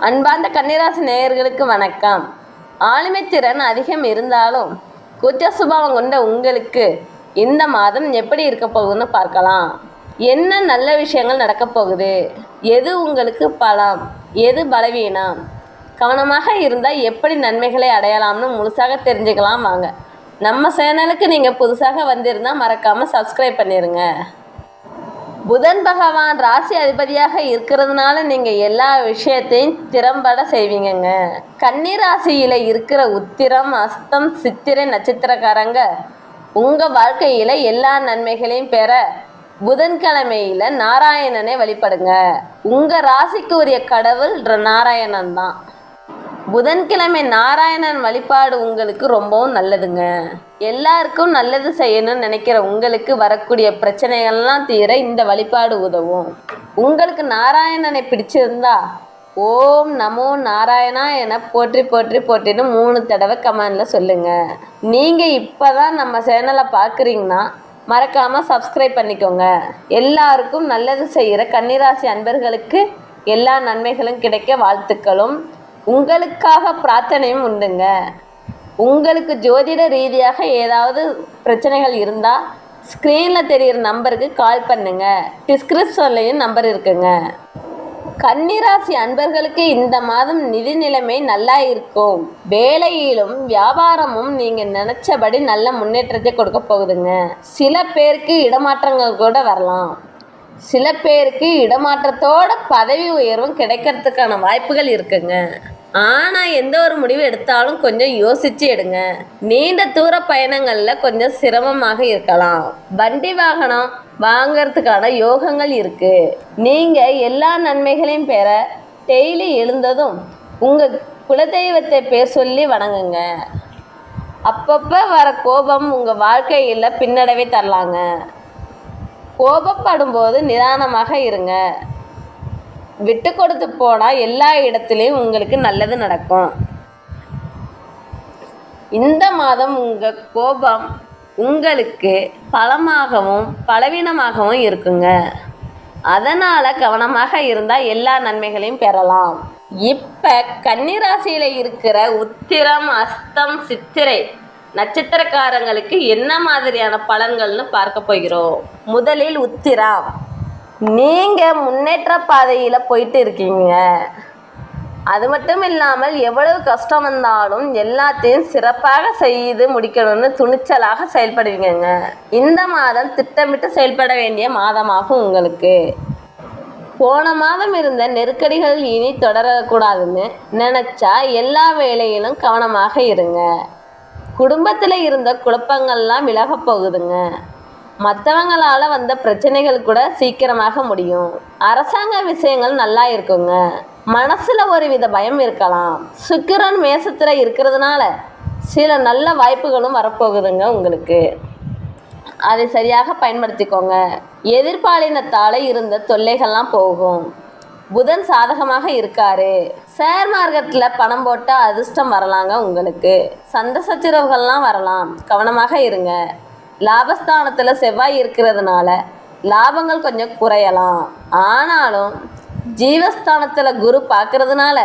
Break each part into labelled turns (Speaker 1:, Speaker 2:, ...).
Speaker 1: அன்பார்ந்த கன்னிராசி நேயர்களுக்கு வணக்கம். ஆளுமை திறன் அதிகம் இருந்தாலும் கூச்ச சுபாவம் கொண்ட உங்களுக்கு இந்த மாதம் எப்படி இருக்க போகுதுன்னு பார்க்கலாம். என்ன நல்ல விஷயங்கள் நடக்க போகுது, எது உங்களுக்கு பலம், எது பலவீனம், கவனமாக இருந்தால் எப்படி நன்மைகளை அடையலாம்னு முழுசாக தெரிஞ்சுக்கலாம். வாங்க, நம்ம சேனலுக்கு நீங்கள் புதுசாக வந்திருந்தால் மறக்காமல் சப்ஸ்கிரைப் பண்ணிடுங்க. புதன் பகவான் ராசி அதிபதியாக இருக்கிறதுனால நீங்கள் எல்லா விஷயத்தையும் திறம்பட செய்வீங்கங்க. கன்னி ராசியில் இருக்கிற உத்திரம், அஸ்தம், சித்திரை நட்சத்திரக்காரங்க உங்கள் வாழ்க்கையில் எல்லா நன்மைகளையும் பெற புதன்கிழமையில் நாராயணனை வழிபடுங்க. உங்கள் ராசிக்கு உரிய கடவுள் நாராயணன் தான். புதன்கிழமை நாராயணன் வழிபாடு உங்களுக்கு ரொம்பவும் நல்லதுங்க. எல்லாருக்கும் நல்லது செய்யணும்னு நினைக்கிற உங்களுக்கு வரக்கூடிய பிரச்சனைகள்லாம் தீர இந்த வழிபாடு உதவும். உங்களுக்கு நாராயணனை பிடிச்சிருந்தா ஓம் நமோ நாராயணா என போற்றி போற்றி போற்றின்னு 3 தடவை கமெண்டில் சொல்லுங்கள். நீங்கள் இப்போ தான் நம்ம சேனலை பார்க்குறீங்கன்னா மறக்காமல் சப்ஸ்கிரைப் பண்ணிக்கோங்க. எல்லாருக்கும் நல்லது செய்கிற கன்னிராசி அன்பர்களுக்கு எல்லா நன்மைகளும் கிடைக்க வாழ்த்துக்களும். உங்களுக்காக பிரார்த்தனையும் உண்டுங்க. உங்களுக்கு ஜோதிட ரீதியாக ஏதாவது பிரச்சனைகள் இருந்தால் ஸ்க்ரீனில் தெரிகிற நம்பருக்கு கால் பண்ணுங்கள். டிஸ்கிரிப்ஷன்லேயும் நம்பர் இருக்குங்க. கன்னிராசி அன்பர்களுக்கு இந்த மாதம் நிதி நிலைமை நல்லா இருக்கும். வேலையிலும் வியாபாரமும் நீங்கள் நினச்சபடி நல்ல முன்னேற்றத்தை கொடுக்க போகுதுங்க. சில பேருக்கு இடமாற்றங்கள் கூட வரலாம். சில பேருக்கு இடமாற்றத்தோட பதவி உயர்வும் கிடைக்கிறதுக்கான வாய்ப்புகள் இருக்குங்க. ஆனால் எந்த ஒரு முடிவு எடுத்தாலும் கொஞ்சம் யோசித்து எடுங்க. நீண்ட தூர பயணங்களில் கொஞ்சம் சிரமமாக இருக்கலாம். வண்டி வாகனம் வாங்கிறதுக்கான யோகங்கள் இருக்குது. நீங்கள் எல்லா நன்மைகளையும் பெற டெய்லி எழுந்ததும் உங்கள் குலதெய்வத்தை பேர் சொல்லி வணங்குங்க. அப்பப்போ வர கோபம் உங்கள் வாழ்க்கையில் பின்னடைவை தரலாங்க. கோபப்படும் போது நிதானமாக இருங்க. விட்டு கொடுத்து போனால் எல்லா இடத்துலையும் உங்களுக்கு நல்லது நடக்கும். இந்த மாதம் உங்கள் கோபம் உங்களுக்கு பலமாகவும் பலவீனமாகவும் இருக்குங்க. அதனால் கவனமாக இருந்தால் எல்லா நன்மைகளையும் பெறலாம். இப்போ கன்னிராசியில் இருக்கிற உத்திரம், அஸ்தம், சித்திரை நட்சத்திரக்காரங்களுக்கு என்ன மாதிரியான பலன்கள்னு பார்க்க போகிறோம். முதலில் உத்திரம், நீங்கள் முன்னேற்ற பாதையில் போயிட்டு இருக்கீங்க. அது மட்டும் இல்லாமல் எவ்வளவு கஷ்டம் வந்தாலும் எல்லாத்தையும் சிறப்பாக செய்து முடிக்கணும்னு துணிச்சலாக செயல்படுவீங்க. இந்த மாதம் திட்டமிட்டு செயல்பட வேண்டிய மாதமாகும் உங்களுக்கு. போன மாதம் இருந்த நெருக்கடிகள் இனி தொடரக்கூடாதுன்னு நினச்சா எல்லா வேலையிலும் கவனமாக இருங்க. குடும்பத்தில் இருந்த குழப்பங்கள்லாம் விலக போகுதுங்க. மற்றவங்களால் வந்த பிரச்சனைகள் கூட சீக்கிரமாக முடியும். அரசாங்க விஷயங்கள் நல்லா இருக்குங்க. மனசில் ஒரு வித பயம் இருக்கலாம். சுக்கிரன் மேசத்தில் இருக்கிறதுனால சில நல்ல வாய்ப்புகளும் வரப்போகுதுங்க உங்களுக்கு. அதை சரியாக பயன்படுத்திக்கோங்க. எதிர்பாலினத்தால் இருந்த தொல்லைகள்லாம் போகும். புதன் சாதகமாக இருக்காரு. ஷேர் மார்க்கெட்டில் பணம் போட்டால் அதிர்ஷ்டம் வரலாங்க உங்களுக்கு. சண்டை சச்சரவுகள்லாம் வரலாம், கவனமாக இருங்க. லாபஸ்தானத்தில் செவ்வாய் இருக்கிறதுனால லாபங்கள் கொஞ்சம் குறையலாம். ஆனாலும் ஜீவஸ்தானத்தில் குரு பார்க்கறதுனால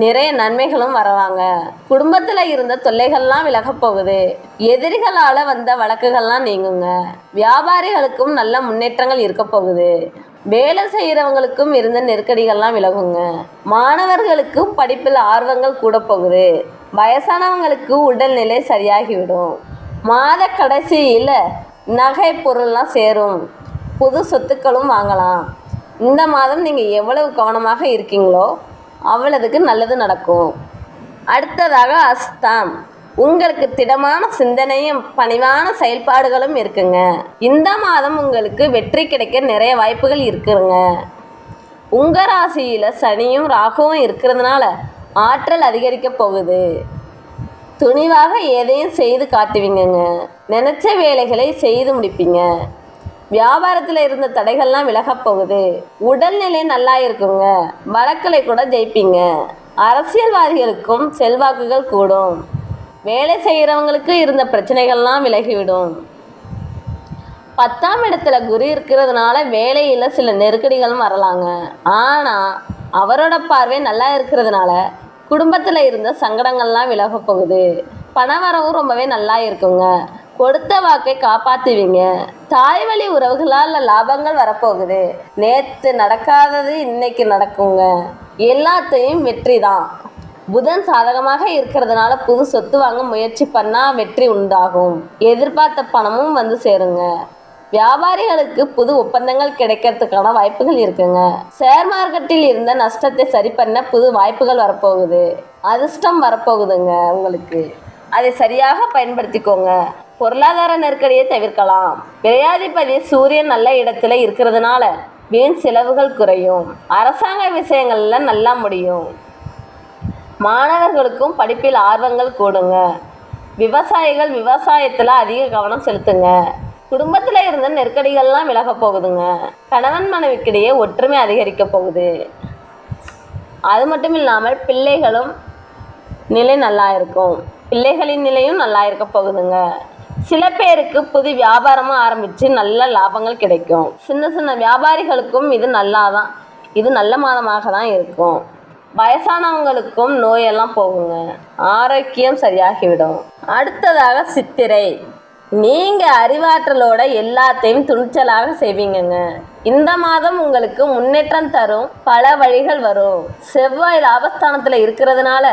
Speaker 1: நிறைய நன்மைகளும் வரலாங்க. குடும்பத்தில் இருந்த தொல்லைகள்லாம் விலக போகுது. எதிரிகளால் வந்த வழக்குகள்லாம் நீங்குங்க. வியாபாரிகளுக்கும் நல்ல முன்னேற்றங்கள் இருக்க போகுது. வேலை செய்கிறவங்களுக்கும் இருந்த நெருக்கடிகள்லாம் விலகுங்க. மாணவர்களுக்கும் படிப்பில் ஆர்வங்கள் கூட போகுது. வயசானவங்களுக்கு உடல்நிலை சரியாகிவிடும். மாத கடைசியில் நகை பொருள்லாம் சேரும். புது சொத்துக்களும் வாங்கலாம். இந்த மாதம் நீங்கள் எவ்வளவு கவனமாக இருக்கீங்களோ அவ்வளவுக்கு நல்லது நடக்கும். அடுத்ததாக அஸ்தம், உங்களுக்கு திடமான சிந்தனையும் பணிவான செயல்பாடுகளும் இருக்குங்க. இந்த மாதம் உங்களுக்கு வெற்றி கிடைக்க நிறைய வாய்ப்புகள் இருக்குங்க. உங்கள் ராசியில் சனியும் ராகுவும் இருக்கிறதுனால ஆற்றல் அதிகரிக்க போகுது. துணிவாக எதையும் செய்து காட்டுவீங்கங்க. நினச்ச வேலைகளை செய்து முடிப்பீங்க. வியாபாரத்தில் இருந்த தடைகள்லாம் விலகப் போகுது. உடல்நிலை நல்லா இருக்குங்க. வழக்கில் கூட ஜெயிப்பீங்க. அரசியல்வாதிகளுக்கும் செல்வாக்குகள் கூடும். வேலை செய்கிறவங்களுக்கு இருந்த பிரச்சனைகள்லாம் விலகிவிடும். 10ஆம் இடத்துல குரு இருக்கிறதுனால வேலையில் சில நெருக்கடிகளும் வரலாங்க. ஆனால் அவரோட பார்வை நல்லா இருக்கிறதுனால குடும்பத்தில் இருந்த சங்கடங்கள்லாம் விலக போகுது. பணவரவும் ரொம்பவே நல்லா இருக்குங்க. கொடுத்த வாக்கை காப்பாற்றுவீங்க. தாய் வழி உறவுகளால் லாபங்கள் வரப்போகுது. நேற்று நடக்காதது இன்னைக்கு நடக்குங்க. எல்லாத்தையும் வெற்றி தான். புதன் சாதகமாக இருக்கிறதுனால புது சொத்து வாங்க முயற்சி பண்ணால் வெற்றி உண்டாகும். எதிர்பார்த்த பணமும் வந்து சேருங்க. வியாபாரிகளுக்கு புது ஒப்பந்தங்கள் கிடைக்கிறதுக்கான வாய்ப்புகள் இருக்குங்க. ஷேர் மார்க்கெட்டில் இருந்த நஷ்டத்தை சரி பண்ண புது வாய்ப்புகள் வரப்போகுது. அதிர்ஷ்டம் வரப்போகுதுங்க உங்களுக்கு. அதை சரியாக பயன்படுத்திக்கோங்க. பொருளாதார நெருக்கடியை தவிர்க்கலாம். விரையாதிபதி சூரியன் நல்ல இடத்துல இருக்கிறதுனால வீண் செலவுகள் குறையும். அரசாங்க விஷயங்கள்ல நல்லா முடியும். மாணவர்களுக்கும் படிப்பில் ஆர்வங்கள் கூடுங்க. விவசாயிகள் விவசாயத்தில் அதிக கவனம் செலுத்துங்க. குடும்பத்தில் இருந்த நெருக்கடிகள்லாம் விலக போகுதுங்க. கணவன் மனைவிக்கிடையே ஒற்றுமை அதிகரிக்க போகுது. அது மட்டும் இல்லாமல் பிள்ளைகளும் நிலை நல்லா இருக்கும். பிள்ளைகளின் நிலையும் நல்லா இருக்க போகுதுங்க. சில பேருக்கு புது வியாபாரமும் ஆரம்பித்து நல்ல லாபங்கள் கிடைக்கும். சின்ன சின்ன வியாபாரிகளுக்கும் இது நல்ல மாதமாக தான் இருக்கும். வயசானவங்களுக்கும் நோயெல்லாம் போகுங்க. ஆரோக்கியம் சரியாகிவிடும். அடுத்ததாக சித்திரை. நீங்கள் அறிவாற்றலோட எல்லாத்தையும் துணிச்சலாக செய்வீங்கங்க. இந்த மாதம் உங்களுக்கு முன்னேற்றம் தரும் பல வழிகள் வரும். செவ்வாய் லாபஸ்தானத்தில் இருக்கிறதுனால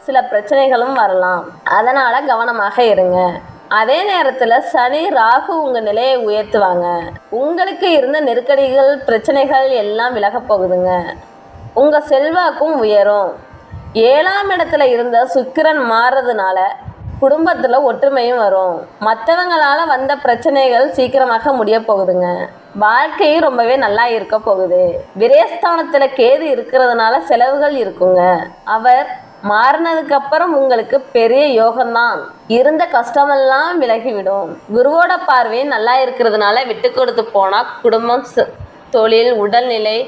Speaker 1: சில பிரச்சனைகளும் வரலாம். அதனால் கவனமாக இருங்க. அதே நேரத்தில் சனி ராகு உங்கள் நிலையை உயர்த்துவாங்க. உங்களுக்கு இருந்த நெருக்கடிகள் பிரச்சனைகள் எல்லாம் விலக போகுதுங்க. உங்கள் செல்வாக்கும் உயரும். 7ஆம் இடத்துல இருந்த சுக்கிரன் மாறுறதுனால குடும்பத்தில் ஒற்றுமையும் வரும். மற்றவங்களால் வந்த பிரச்சனைகள் சீக்கிரமாக முடிய போகுதுங்க. வாழ்க்கையும் ரொம்பவே நல்லா இருக்க போகுது. விரயஸ்தானத்தில் கேது இருக்கிறதுனால செலவுகள் இருக்குங்க. அவர் மாறினதுக்கப்புறம் உங்களுக்கு பெரிய யோகம்தான். இருந்த கஷ்டமெல்லாம் விலகிவிடும். குருவோட பார்வை நல்லா இருக்கிறதுனால விட்டு கொடுத்து போனால் குடும்பம், தொழில், உடல்நிலை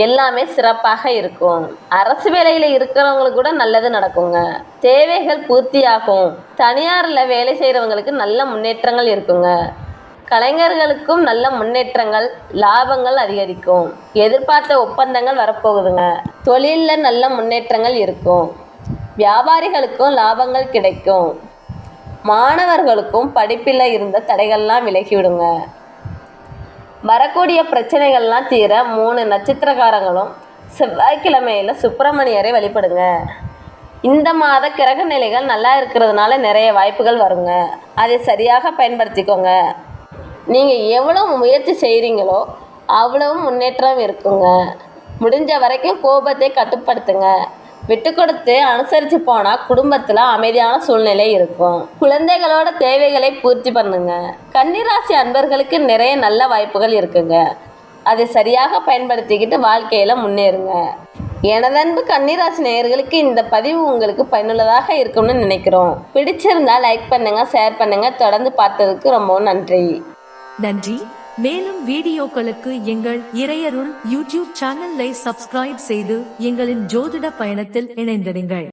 Speaker 1: எல்லாமே சிறப்பாக இருக்கும். அரசு வேலையில் இருக்கிறவங்களுக்கு கூட நல்லது நடக்குங்க. தேவைகள் பூர்த்தியாகும். தனியாரில் வேலை செய்கிறவங்களுக்கு நல்ல முன்னேற்றங்கள் இருக்குங்க. கலைஞர்களுக்கும் நல்ல முன்னேற்றங்கள், லாபங்கள் அதிகரிக்கும். எதிர்பார்த்த ஒப்பந்தங்கள் வரப்போகுதுங்க. தொழிலில் நல்ல முன்னேற்றங்கள் இருக்கும். வியாபாரிகளுக்கும் லாபங்கள் கிடைக்கும். மாணவர்களுக்கும் படிப்பில் இருந்த தடைகள்லாம் விலகிவிடுங்க. வரக்கூடிய பிரச்சனைகள்லாம் தீர 3 நட்சத்திரக்காரங்களும் செவ்வாய்க்கிழமையில் சுப்பிரமணியரை வழிபடுங்க. இந்த மாத கிரக நிலைகள் நல்லா இருக்கிறதுனால நிறைய வாய்ப்புகள் வருங்க. அதை சரியாக பயன்படுத்திக்கோங்க. நீங்கள் எவ்வளோ முயற்சி செய்கிறீங்களோ அவ்வளவு முன்னேற்றம் இருக்குங்க. முடிஞ்ச வரைக்கும் கோபத்தை கட்டுப்படுத்துங்க. விட்டு கொடுத்து அனுசரித்து போனால் குடும்பத்தில் அமைதியான சூழ்நிலை இருக்கும். குழந்தைகளோட தேவைகளை பூர்த்தி பண்ணுங்க. கன்னிராசி அன்பர்களுக்கு நிறைய நல்ல வாய்ப்புகள் இருக்குங்க. அதை சரியாக பயன்படுத்திக்கிட்டு வாழ்க்கையில் முன்னேறுங்க. எனதன்பு கன்னிராசி நேயர்களுக்கு இந்த பதிவு உங்களுக்கு பயனுள்ளதாக இருக்கும்னு நினைக்கிறோம். பிடிச்சிருந்தா லைக் பண்ணுங்க, ஷேர் பண்ணுங்க. தொடர்ந்து பார்த்ததுக்கு ரொம்பவும் நன்றி.
Speaker 2: மேலும் வீடியோக்களுக்கு எங்கள் இறையருள் யூடியூப் சேனலை சப்ஸ்கிரைப் செய்து எங்களின் ஜோதிட பயணத்தில் இணைந்திருங்கள்.